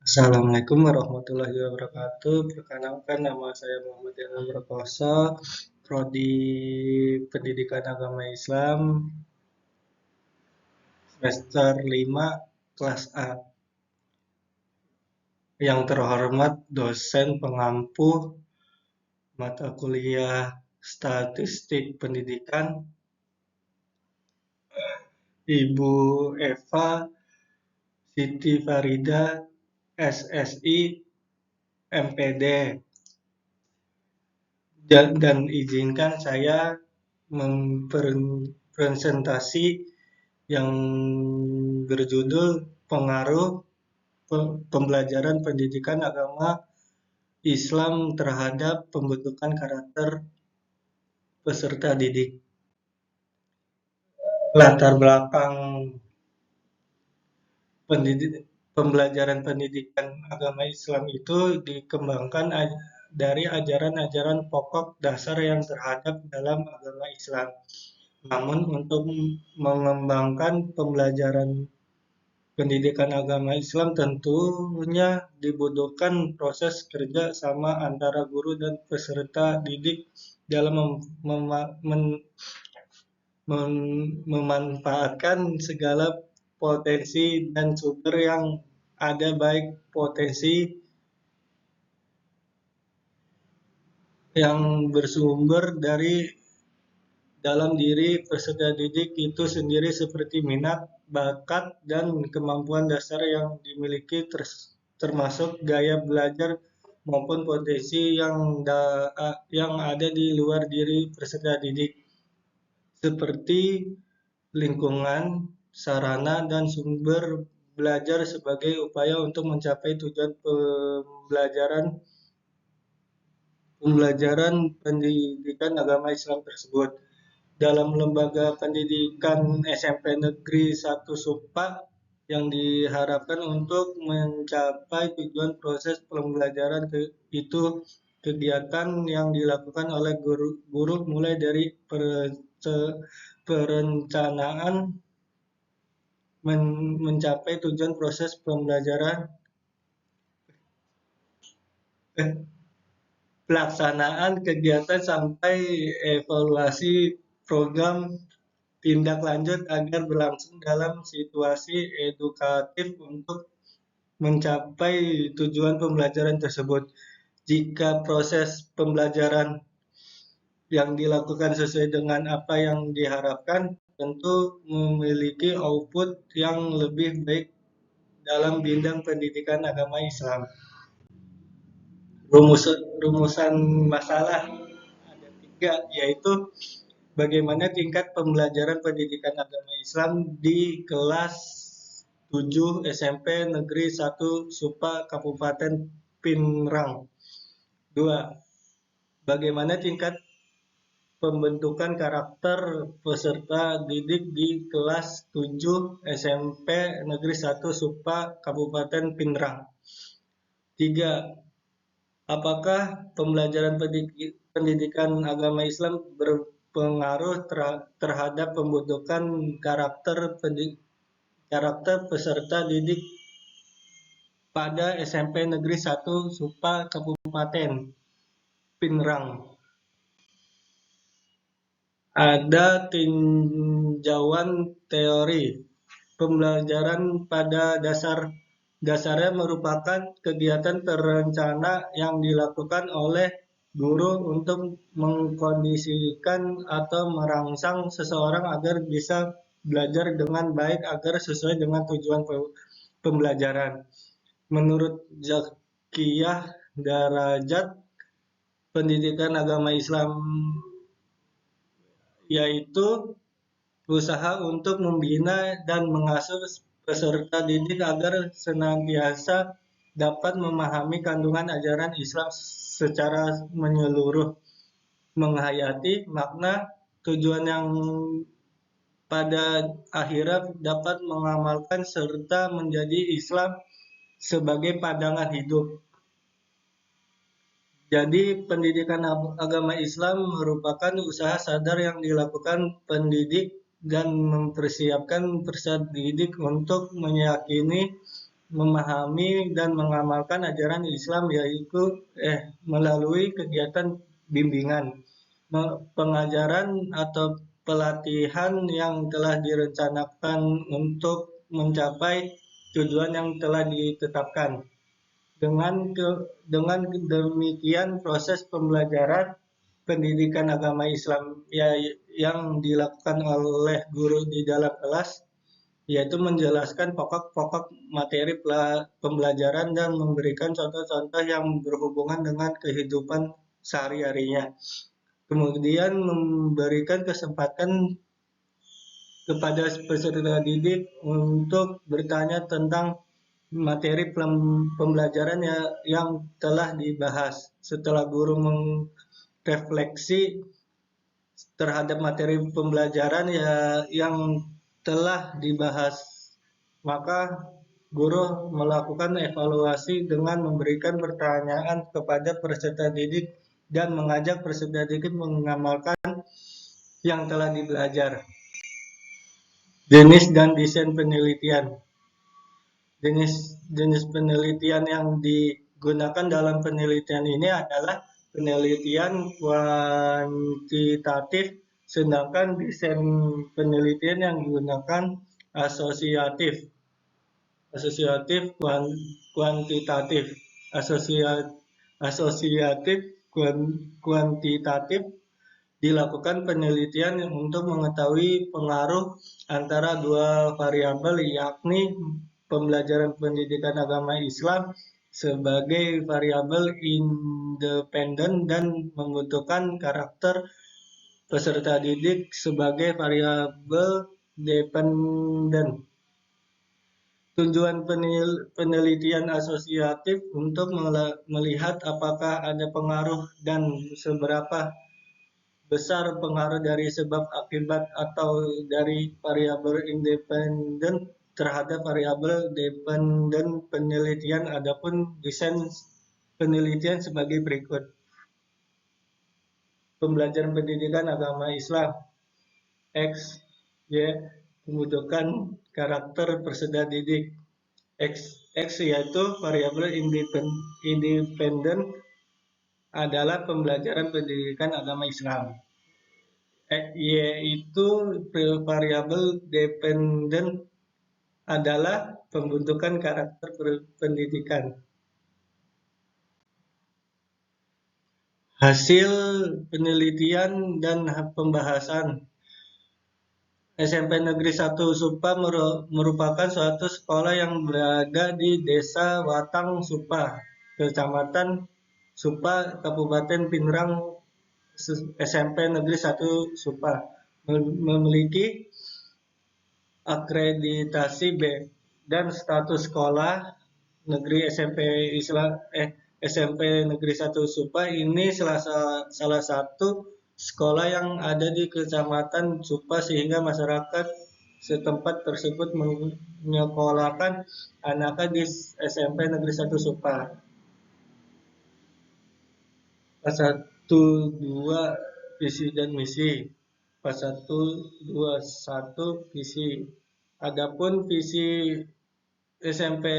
Assalamualaikum warahmatullahi wabarakatuh. Perkenalkan nama saya Muhammad Ilham Prakoso, Prodi Pendidikan Agama Islam semester 5 kelas A. Yang terhormat dosen pengampu mata kuliah Statistik Pendidikan Ibu Eva Siti Farida SSI MPD. Dan izinkan saya mempresentasi yang berjudul Pengaruh Pembelajaran Pendidikan Agama Islam terhadap Pembentukan Karakter Peserta Didik. Latar belakang pembelajaran pendidikan agama Islam itu dikembangkan dari ajaran-ajaran pokok dasar yang terhadap dalam agama Islam. Namun untuk mengembangkan pembelajaran pendidikan agama Islam tentunya dibutuhkan proses kerja sama antara guru dan peserta didik dalam memanfaatkan segala potensi dan sumber yang ada, baik potensi yang bersumber dari dalam diri peserta didik itu sendiri seperti minat, bakat, dan kemampuan dasar yang dimiliki termasuk gaya belajar maupun potensi yang ada di luar diri peserta didik seperti lingkungan, sarana, dan sumber belajar sebagai upaya untuk mencapai tujuan pembelajaran pendidikan agama Islam tersebut. Dalam lembaga pendidikan SMP Negeri 1 Supa yang diharapkan untuk mencapai tujuan proses pembelajaran itu kegiatan yang dilakukan oleh guru mulai dari perencanaan mencapai tujuan proses pembelajaran, pelaksanaan kegiatan sampai evaluasi program tindak lanjut agar berlangsung dalam situasi edukatif untuk mencapai tujuan pembelajaran tersebut. Jika proses pembelajaran yang dilakukan sesuai dengan apa yang diharapkan, tentu memiliki output yang lebih baik dalam bidang pendidikan agama Islam. Rumusan masalah ada 3, yaitu bagaimana tingkat pembelajaran pendidikan agama Islam di kelas 7 SMP Negeri 1 Supa Kabupaten Pinrang. 2. Bagaimana tingkat pembentukan karakter peserta didik di kelas 7 SMP Negeri 1 Supa Kabupaten Pinrang. 3. Apakah pembelajaran pendidikan agama Islam berpengaruh terhadap pembentukan karakter peserta didik pada SMP Negeri 1 Supa Kabupaten Pinrang? Ada tinjauan teori. Pembelajaran pada dasarnya merupakan kegiatan terencana yang dilakukan oleh guru untuk mengkondisikan atau merangsang seseorang agar bisa belajar dengan baik agar sesuai dengan tujuan pembelajaran. Menurut Zakiyah Darajat, pendidikan agama Islam yaitu usaha untuk membina dan mengasuh peserta didik agar senantiasa dapat memahami kandungan ajaran Islam secara menyeluruh, menghayati makna tujuan yang pada akhirnya dapat mengamalkan serta menjadi Islam sebagai pandangan hidup. Jadi pendidikan agama Islam merupakan usaha sadar yang dilakukan pendidik dan mempersiapkan peserta didik untuk meyakini memahami dan mengamalkan ajaran Islam, yaitu melalui kegiatan bimbingan, pengajaran atau pelatihan yang telah direncanakan untuk mencapai tujuan yang telah ditetapkan. Dengan demikian proses pembelajaran pendidikan agama Islam yang dilakukan oleh guru di dalam kelas yaitu menjelaskan pokok-pokok materi pembelajaran dan memberikan contoh-contoh yang berhubungan dengan kehidupan sehari-harinya. Kemudian memberikan kesempatan kepada peserta didik untuk bertanya tentang materi pembelajaran yang telah dibahas. Setelah guru merefleksi terhadap materi pembelajaran yang telah dibahas, maka guru melakukan evaluasi dengan memberikan pertanyaan kepada peserta didik dan mengajak peserta didik mengamalkan yang telah dibelajar. Jenis dan desain penelitian. Jenis penelitian yang digunakan dalam penelitian ini adalah penelitian kuantitatif, sedangkan desain penelitian yang digunakan asosiatif, kuantitatif, asosiatif, kuantitatif dilakukan penelitian untuk mengetahui pengaruh antara dua variabel, yakni pembelajaran pendidikan agama Islam sebagai variabel independen dan membutuhkan karakter peserta didik sebagai variabel dependen. Tujuan penelitian asosiatif untuk melihat apakah ada pengaruh dan seberapa besar pengaruh dari sebab akibat atau dari variabel independen terhadap variabel dependen penelitian. Adapun desain penelitian sebagai berikut. Pembelajaran pendidikan agama Islam X, Y, membutuhkan karakter peserta didik. X yaitu variabel independen adalah pembelajaran pendidikan agama Islam. Yaitu variabel dependen adalah pembentukan karakter pendidikan. Hasil penelitian dan pembahasan. SMP Negeri 1 Supa merupakan suatu sekolah yang berada di Desa Watang Supa, Kecamatan Supa, Kabupaten Pinrang. SMP Negeri 1 Supa memiliki akreditasi B dan status sekolah negeri SMP Negeri 1 Supa ini salah satu sekolah yang ada di Kecamatan Supa, sehingga masyarakat setempat tersebut menyekolahkan anaknya di SMP Negeri 1 Supa. Pasal 1, 2 visi dan misi. Pasal 1, 2, 1 visi. Adapun visi SMP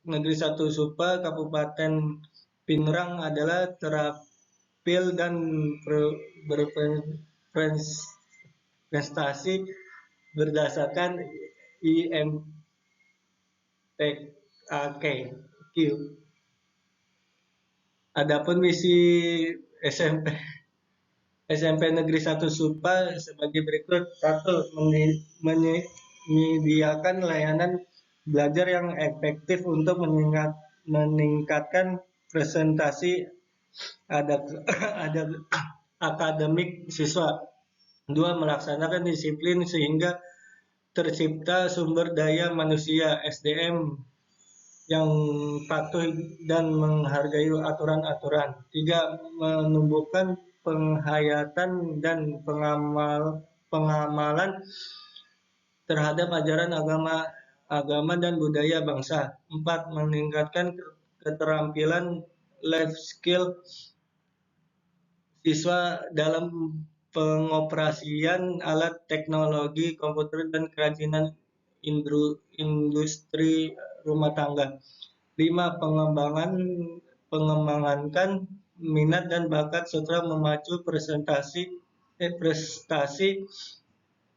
Negeri 1 Supa Kabupaten Pinrang adalah terampil dan berprestasi berdasarkan IMTQ. Adapun misi SMP Negeri 1 Supa sebagai berikut. 1. Menyediakan layanan belajar yang efektif untuk meningkatkan presentasi akademik siswa. 2. Melaksanakan disiplin sehingga tercipta sumber daya manusia (SDM) yang patuh dan menghargai aturan-aturan. 3. Menumbuhkan penghayatan dan pengamalan terhadap ajaran agama dan budaya bangsa. 4. Meningkatkan keterampilan life skill siswa dalam pengoperasian alat teknologi komputer dan kerajinan industri rumah tangga. 5. Pengembangan minat dan bakat setelah memacu prestasi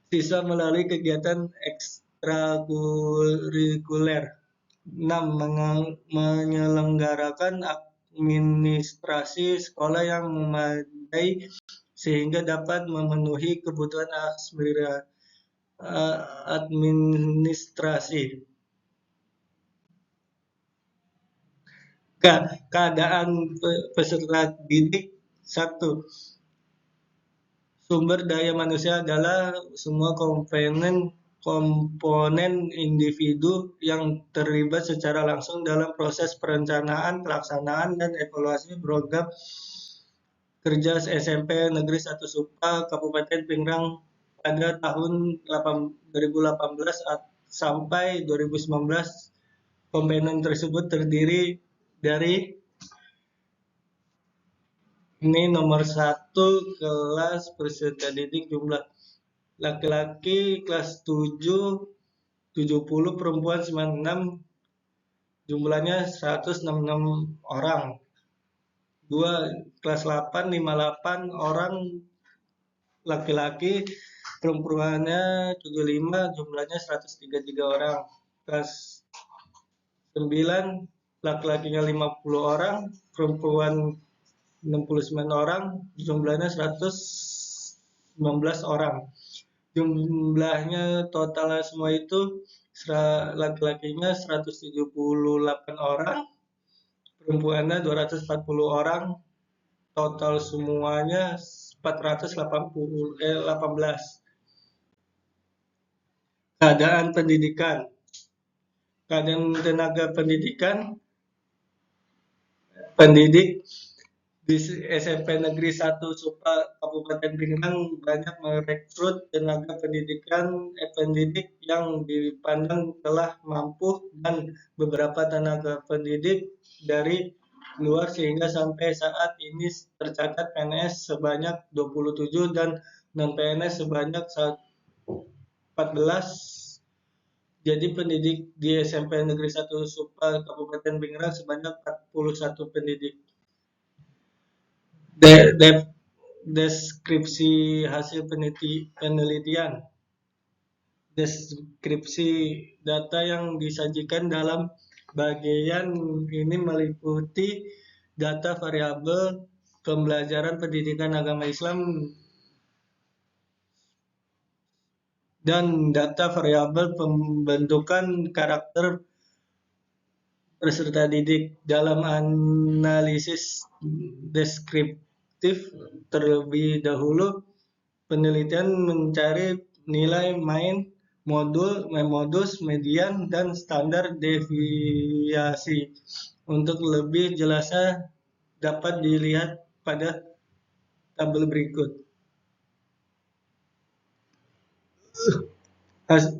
siswa melalui kegiatan ekstrakurikuler. 6. Menyelenggarakan administrasi sekolah yang memadai sehingga dapat memenuhi kebutuhan administrasi. Keadaan peserta didik. 1. Sumber daya manusia adalah semua komponen individu yang terlibat secara langsung dalam proses perencanaan, pelaksanaan, dan evaluasi program kerja SMP Negeri 1 Supa Kabupaten Pingrang pada tahun 2018 sampai 2019. Komponen tersebut terdiri dari ini nomor 1, kelas peserta didik jumlah laki-laki kelas 7 70, perempuan 96, jumlahnya 166 orang. 2. Kelas 8 58 orang laki-laki, perempuannya 75, jumlahnya 133 orang. Kelas 9 laki-lakinya 50 orang, perempuan 69 orang, jumlahnya 119 orang. Jumlahnya total semua itu laki-lakinya 178 orang, perempuannya 240 orang, total semuanya 418. Keadaan pendidikan. Keadaan tenaga pendidik di SMP Negeri 1 Supa Kabupaten Pingrang banyak merekrut tenaga pendidik yang dipandang telah mampu dan beberapa tenaga pendidik dari luar sehingga sampai saat ini tercatat PNS sebanyak 27 dan non-PNS sebanyak 14. Jadi pendidik di SMP Negeri 1 Supa Kabupaten Pingrang sebanyak 41 pendidik. Deskripsi hasil penelitian. Deskripsi data yang disajikan dalam bagian ini meliputi data variabel pembelajaran pendidikan agama Islam dan data variabel pembentukan karakter peserta didik. Dalam analisis deskriptif terlebih dahulu, penelitian mencari nilai modus, median, dan standar deviasi. Untuk lebih jelasnya dapat dilihat pada tabel berikut.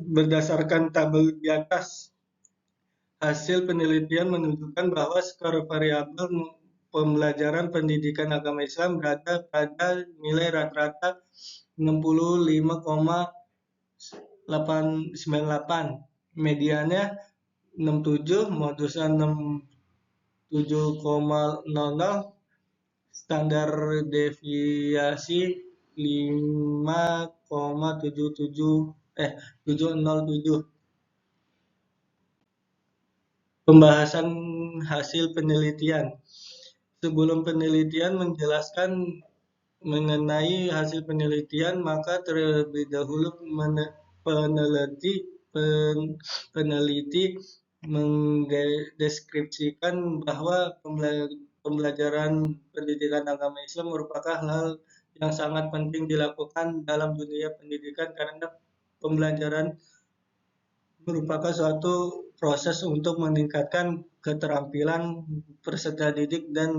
Berdasarkan tabel di atas, hasil penelitian menunjukkan bahwa skor variabel pembelajaran pendidikan agama Islam berada pada nilai rata-rata 65,898, mediannya 67, modusnya 67,00, standar deviasi 5,707. Pembahasan hasil penelitian. Sebelum penelitian menjelaskan mengenai hasil penelitian, maka terlebih dahulu peneliti mendeskripsikan bahwa pembelajaran pendidikan agama Islam merupakan hal yang sangat penting dilakukan dalam dunia pendidikan karena pembelajaran merupakan suatu proses untuk meningkatkan keterampilan peserta didik dan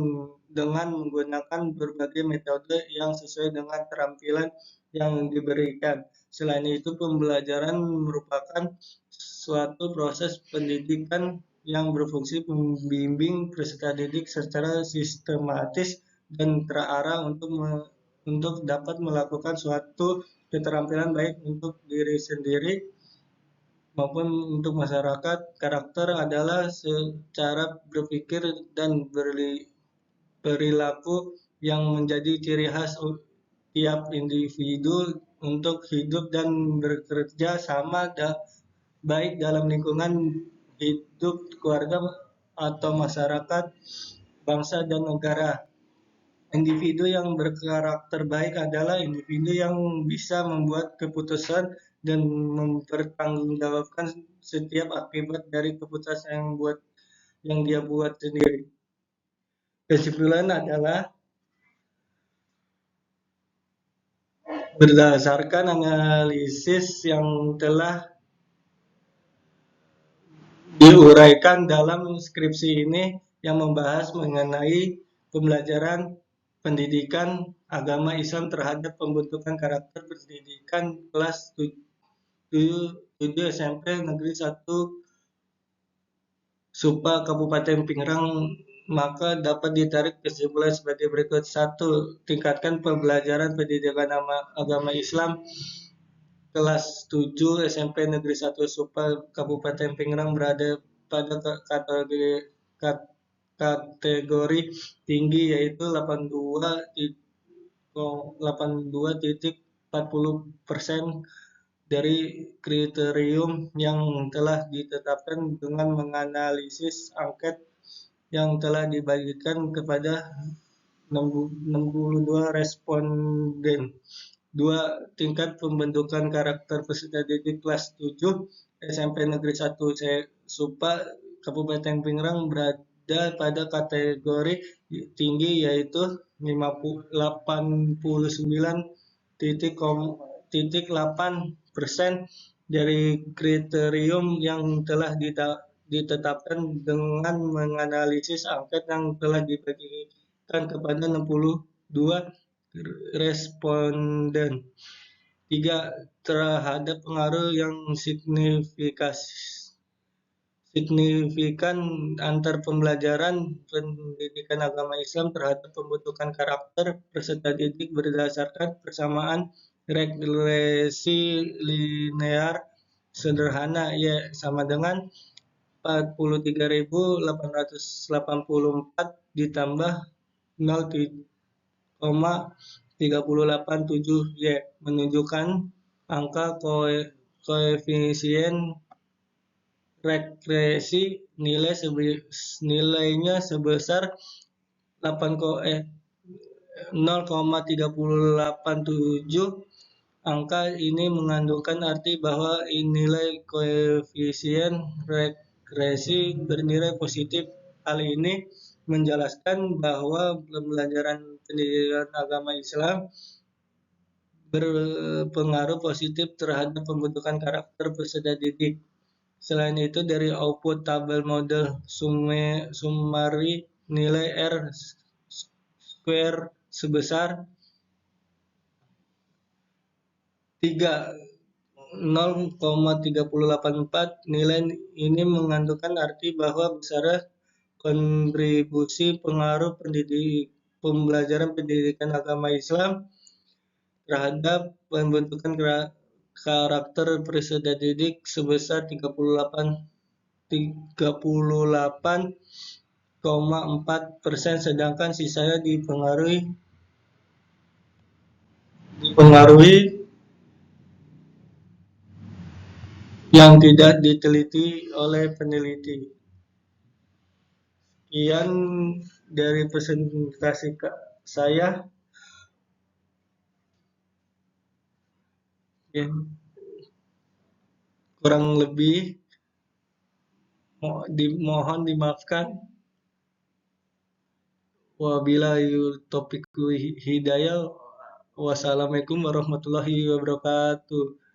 dengan menggunakan berbagai metode yang sesuai dengan keterampilan yang diberikan. Selain itu, pembelajaran merupakan suatu proses pendidikan yang berfungsi membimbing peserta didik secara sistematis dan terarah untuk dapat melakukan suatu keterampilan baik untuk diri sendiri maupun untuk masyarakat. Karakter adalah secara berpikir dan perilaku yang menjadi ciri khas tiap individu untuk hidup dan bekerja sama baik dalam lingkungan hidup keluarga atau masyarakat, bangsa, dan negara. Individu yang berkarakter baik adalah individu yang bisa membuat keputusan dan mempertanggungjawabkan setiap akibat dari keputusan yang dia buat sendiri. Kesimpulan adalah berdasarkan analisis yang telah diuraikan dalam skripsi ini yang membahas mengenai pembelajaran pendidikan agama Islam terhadap pembentukan karakter pendidikan kelas 7 SMP Negeri 1 Supa Kabupaten Pingrang, maka dapat ditarik kesimpulan sebagai berikut. 1. Tingkatkan pembelajaran pendidikan agama Islam kelas 7 SMP Negeri 1 Supa Kabupaten Pingrang berada pada kategori tinggi, yaitu 82,40% dari kriterium yang telah ditetapkan dengan menganalisis angket yang telah dibagikan kepada 62 responden. 2. Tingkat pembentukan karakter peserta didik kelas 7 SMP Negeri 1 Supa Kabupaten Pingrang berada pada kategori tinggi, yaitu 89,8% dari kriterium yang telah ditetapkan dengan menganalisis angket yang telah dibagikan kepada 62 responden. 3. Terhadap pengaruh yang signifikan antar pembelajaran pendidikan agama Islam terhadap pembentukan karakter peserta didik berdasarkan persamaan regresi linear sederhana, sama dengan 43.884 ditambah 0,387 menunjukkan angka koefisien regresi nilainya sebesar 0,387. Angka ini mengandungkan arti bahwa nilai koefisien regresi bernilai positif. Hal ini menjelaskan bahwa pembelajaran pendidikan agama Islam berpengaruh positif terhadap pembentukan karakter peserta didik. Selain itu, dari output tabel model summary nilai R square sebesar 0,384. Nilai ini mengandungkan arti bahwa besar kontribusi pengaruh pembelajaran pendidikan agama Islam terhadap pembentukan karakter peserta didik sebesar 38,4%, sedangkan sisanya dipengaruhi yang tidak diteliti oleh peneliti. Sekian dari presentasi saya. Kurang lebih mohon dimaafkan. Wabillahi taufiq hidayah. Wassalamualaikum warahmatullahi wabarakatuh.